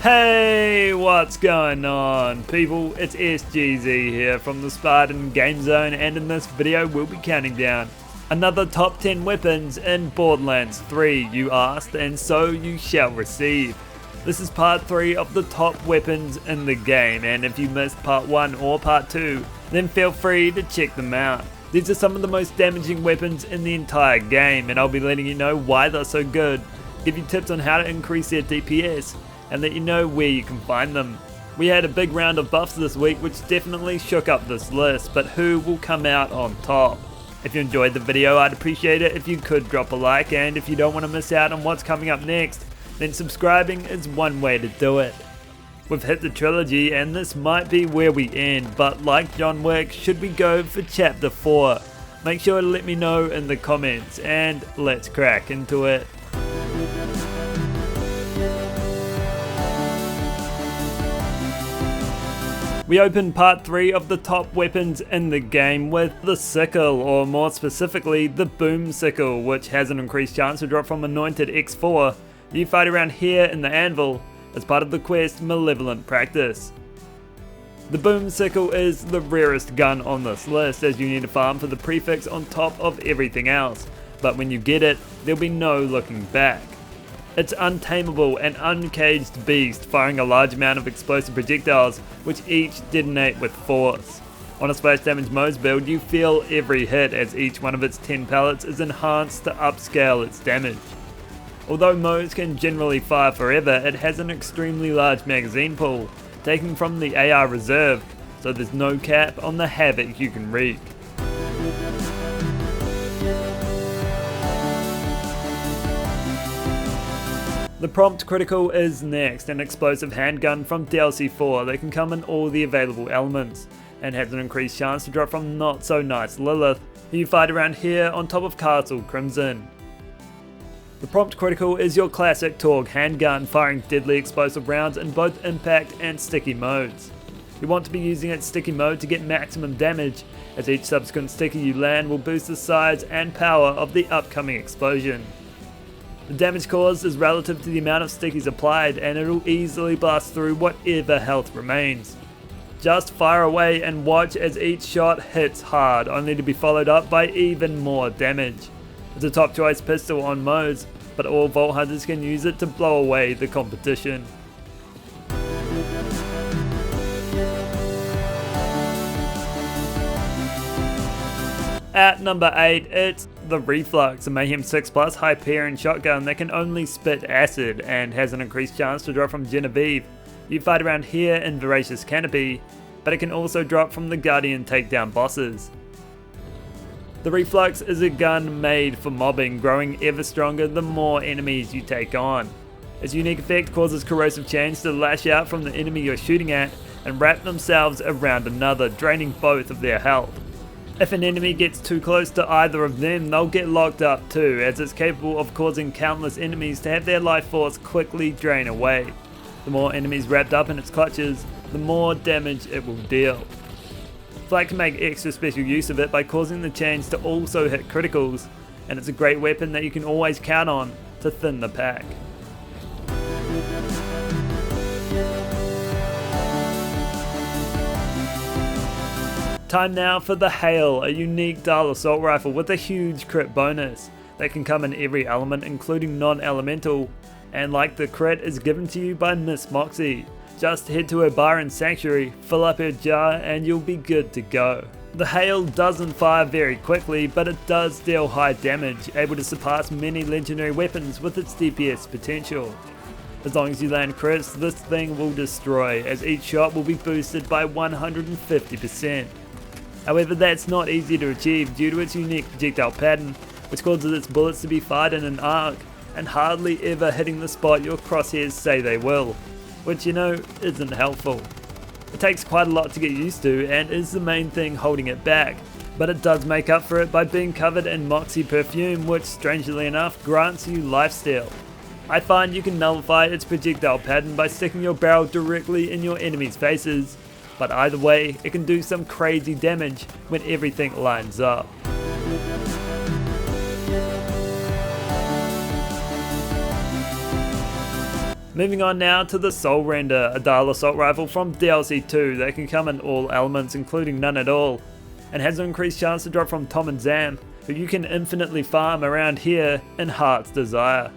Hey, what's going on people? It's SGZ here from the SpartanGameZone, and in this video we'll be counting down another top 10 weapons in Borderlands 3, you asked, and so you shall receive. This is part 3 of the top weapons in the game, and if you missed part 1 or part 2, then feel free to check them out. These are some of the most damaging weapons in the entire game, and I'll be letting you know why they're so good, give you tips on how to increase their DPS, and let you know where you can find them. We had a big round of buffs this week which definitely shook up this list, but who will come out on top? If you enjoyed the video, I'd appreciate it if you could drop a like, and if you don't want to miss out on what's coming up next, then subscribing is one way to do it. We've hit the trilogy and this might be where we end, but like John Wick, should we go for chapter 4? Make sure to let me know in the comments, and let's crack into it. We open part 3 of the top weapons in the game with the sickle, or more specifically the boom sickle, which has an increased chance to drop from anointed X4. You fight around here in the anvil as part of the quest Malevolent Practice. The boom sickle is the rarest gun on this list, as you need to farm for the prefix on top of everything else, but when you get it, there'll be no looking back. It's untamable and uncaged beast, firing a large amount of explosive projectiles which each detonate with force. On a splash damage Mo's build, you feel every hit as each one of its 10 pellets is enhanced to upscale its damage. Although Mo's can generally fire forever, it has an extremely large magazine pool, taken from the AR reserve, so there's no cap on the havoc you can wreak. The prompt critical is next, an explosive handgun from DLC 4 that can come in all the available elements, and has an increased chance to drop from not so nice Lilith, who you fight around here on top of Castle Crimson. The prompt critical is your classic Torg handgun, firing deadly explosive rounds in both impact and sticky modes. You want to be using its sticky mode to get maximum damage, as each subsequent sticky you land will boost the size and power of the upcoming explosion. The damage caused is relative to the amount of stickies applied, and it'll easily blast through whatever health remains. Just fire away and watch as each shot hits hard, only to be followed up by even more damage. It's a top choice pistol on modes, but all Vault Hunters can use it to blow away the competition. At number 8, it's the Reflux, a Mayhem 6 Plus Hyperion shotgun that can only spit acid and has an increased chance to drop from Genevieve. You fight around here in Voracious Canopy, but it can also drop from the Guardian takedown bosses. The Reflux is a gun made for mobbing, growing ever stronger the more enemies you take on. Its unique effect causes corrosive chains to lash out from the enemy you're shooting at and wrap themselves around another, draining both of their health. If an enemy gets too close to either of them, they'll get locked up too, as it's capable of causing countless enemies to have their life force quickly drain away. The more enemies wrapped up in its clutches, the more damage it will deal. Flak can make extra special use of it by causing the chains to also hit criticals, and it's a great weapon that you can always count on to thin the pack. Time now for the Hail, a unique dual assault rifle with a huge crit bonus that can come in every element including non-elemental, and like the crit is given to you by Miss Moxie. Just head to her bar in Sanctuary, fill up her jar, and you'll be good to go. The Hail doesn't fire very quickly, but it does deal high damage, able to surpass many legendary weapons with its DPS potential. As long as you land crits, this thing will destroy, as each shot will be boosted by 150%. However, that's not easy to achieve due to its unique projectile pattern, which causes its bullets to be fired in an arc, and hardly ever hitting the spot your crosshairs say they will, which you know isn't helpful. It takes quite a lot to get used to and is the main thing holding it back, but it does make up for it by being covered in Moxie perfume, which strangely enough grants you lifesteal. I find you can nullify its projectile pattern by sticking your barrel directly in your enemies' faces, but either way it can do some crazy damage when everything lines up. Moving on now to the Soul Render, a dial assault rifle from DLC 2 that can come in all elements including none at all, and has an increased chance to drop from Tom and Zam, who you can infinitely farm around here in Heart's Desire.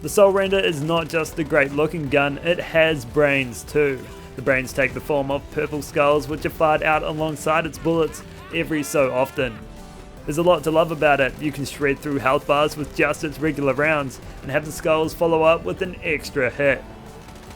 The Soul Render is not just a great looking gun, it has brains too. The brains take the form of purple skulls which are fired out alongside its bullets every so often. There's a lot to love about it. You can shred through health bars with just its regular rounds and have the skulls follow up with an extra hit.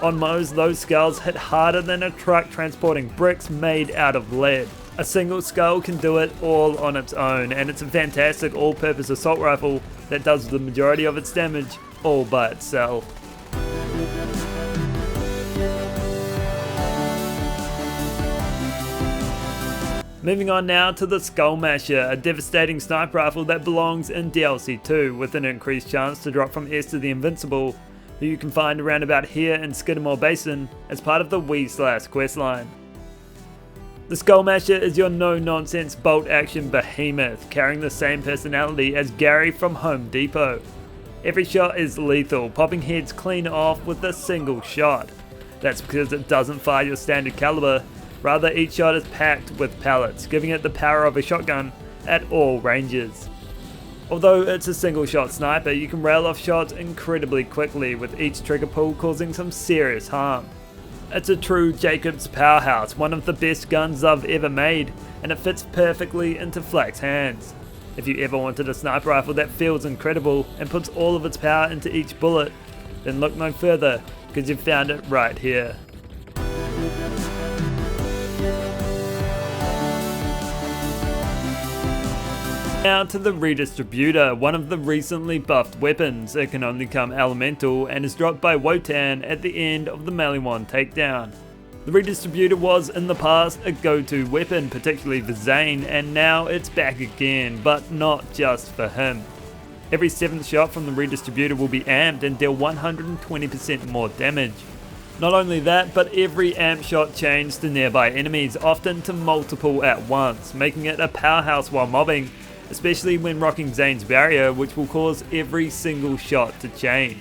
On Mo's, those skulls hit harder than a truck transporting bricks made out of lead. A single skull can do it all on its own, and it's a fantastic all-purpose assault rifle that does the majority of its damage all by itself. Moving on now to the Skull Masher, a devastating sniper rifle that belongs in DLC 2 with an increased chance to drop from Esther the Invincible, who you can find around about here in Skidmore Basin as part of the Wee/Slash questline. The Skull Masher is your no-nonsense bolt-action behemoth, carrying the same personality as Gary from Home Depot. Every shot is lethal, popping heads clean off with a single shot. That's because it doesn't fire your standard caliber. Rather, each shot is packed with pellets, giving it the power of a shotgun at all ranges. Although it's a single shot sniper, you can rail off shots incredibly quickly, with each trigger pull causing some serious harm. It's a true Jacob's powerhouse, one of the best guns I've ever made, and it fits perfectly into Flak's hands. If you ever wanted a sniper rifle that feels incredible and puts all of its power into each bullet, then look no further, because you've found it right here. Now to the Redistributor, one of the recently buffed weapons. It can only come elemental and is dropped by Wotan at the end of the Maliwan takedown. The Redistributor was in the past a go-to weapon, particularly for Zane, and now it's back again, but not just for him. Every 7th shot from the Redistributor will be amped and deal 120% more damage. Not only that, but every amp shot chains to nearby enemies, often to multiple at once, making it a powerhouse while mobbing, especially when rocking Zane's barrier, which will cause every single shot to chain.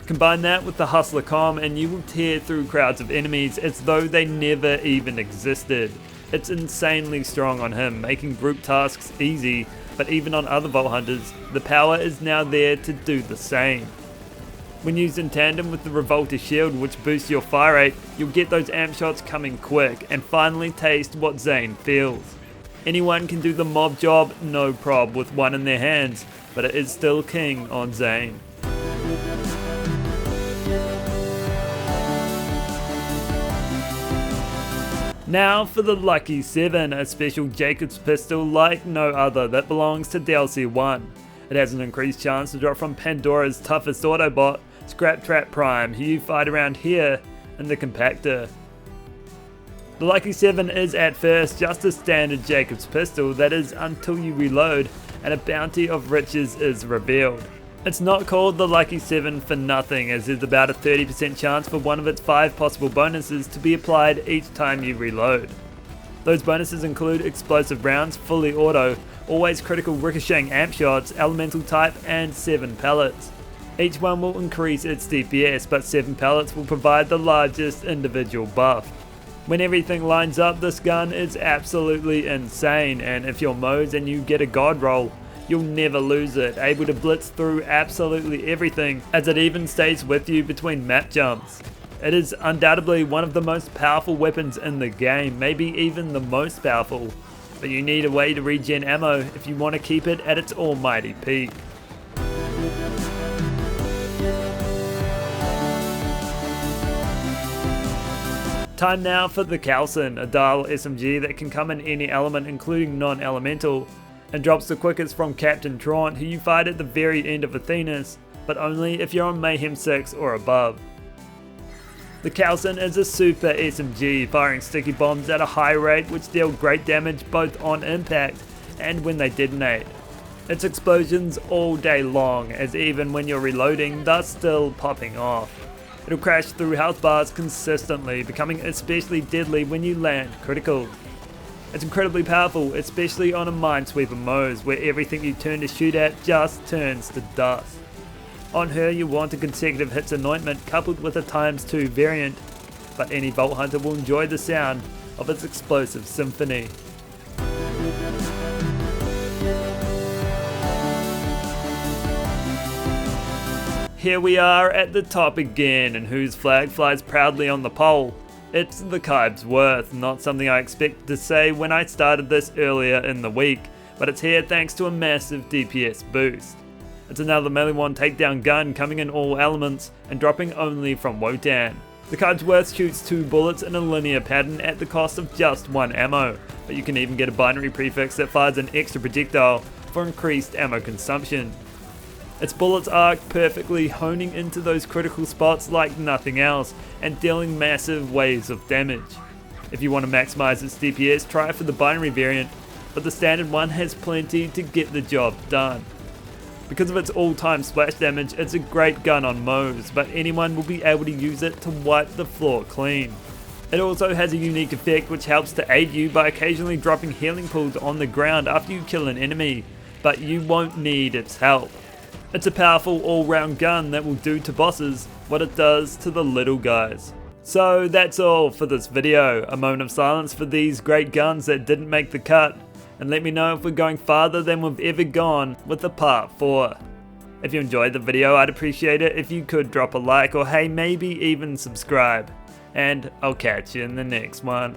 Combine that with the Hustler comm and you will tear through crowds of enemies as though they never even existed. It's insanely strong on him, making group tasks easy, but even on other Vault Hunters, the power is now there to do the same. When used in tandem with the Revolter shield, which boosts your fire rate, you'll get those amp shots coming quick and finally taste what Zane feels. Anyone can do the mob job no prob with one in their hands, but it is still king on Zane. Now for the Lucky 7, a special Jacob's pistol like no other that belongs to DLC 1. It has an increased chance to drop from Pandora's toughest Autobot, Scrap Trap Prime, who you fight around here in the Compactor. The Lucky 7 is at first just a standard Jacob's pistol, that is until you reload and a bounty of riches is revealed. It's not called the Lucky 7 for nothing, as there's about a 30% chance for one of its 5 possible bonuses to be applied each time you reload. Those bonuses include explosive rounds, fully auto, always critical ricocheting amp shots, elemental type, and 7 pellets. Each one will increase its DPS, but 7 pellets will provide the largest individual buff. When everything lines up, this gun is absolutely insane, and if you're Mo's and you get a god roll, you'll never lose it, able to blitz through absolutely everything, as it even stays with you between map jumps. It is undoubtedly one of the most powerful weapons in the game, maybe even the most powerful, but you need a way to regen ammo if you want to keep it at its almighty peak. Time now for the Calcin, a dial SMG that can come in any element including non-elemental, and drops the quickest from Captain Traunt, who you fight at the very end of Athenas, but only if you're on Mayhem 6 or above. The Calcin is a super SMG, firing sticky bombs at a high rate which deal great damage both on impact and when they detonate. Its explosions all day long, as even when you're reloading, they're still popping off. It'll crash through health bars consistently, becoming especially deadly when you land critical. It's incredibly powerful, especially on a Minesweeper Mo's, where everything you turn to shoot at just turns to dust. On her you want a consecutive hits anointment coupled with a ×2 variant, but any Vault Hunter will enjoy the sound of its explosive symphony. Here we are at the top again, and whose flag flies proudly on the pole? It's the Kyb's Worth, not something I expected to say when I started this earlier in the week, but it's here thanks to a massive DPS boost. It's another melee 1 takedown gun coming in all elements and dropping only from Wotan. The Kyb's Worth shoots 2 bullets in a linear pattern at the cost of just 1 ammo, but you can even get a binary prefix that fires an extra projectile for increased ammo consumption. Its bullets arc perfectly, honing into those critical spots like nothing else and dealing massive waves of damage. If you want to maximize its DPS, try for the binary variant, but the standard one has plenty to get the job done. Because of its all-time splash damage, it's a great gun on Moes, but anyone will be able to use it to wipe the floor clean. It also has a unique effect which helps to aid you by occasionally dropping healing pools on the ground after you kill an enemy, but you won't need its help. It's a powerful all-round gun that will do to bosses what it does to the little guys. So that's all for this video. A moment of silence for these great guns that didn't make the cut, and let me know if we're going farther than we've ever gone with the part 4. If you enjoyed the video, I'd appreciate it if you could drop a like, or hey, maybe even subscribe. And I'll catch you in the next one.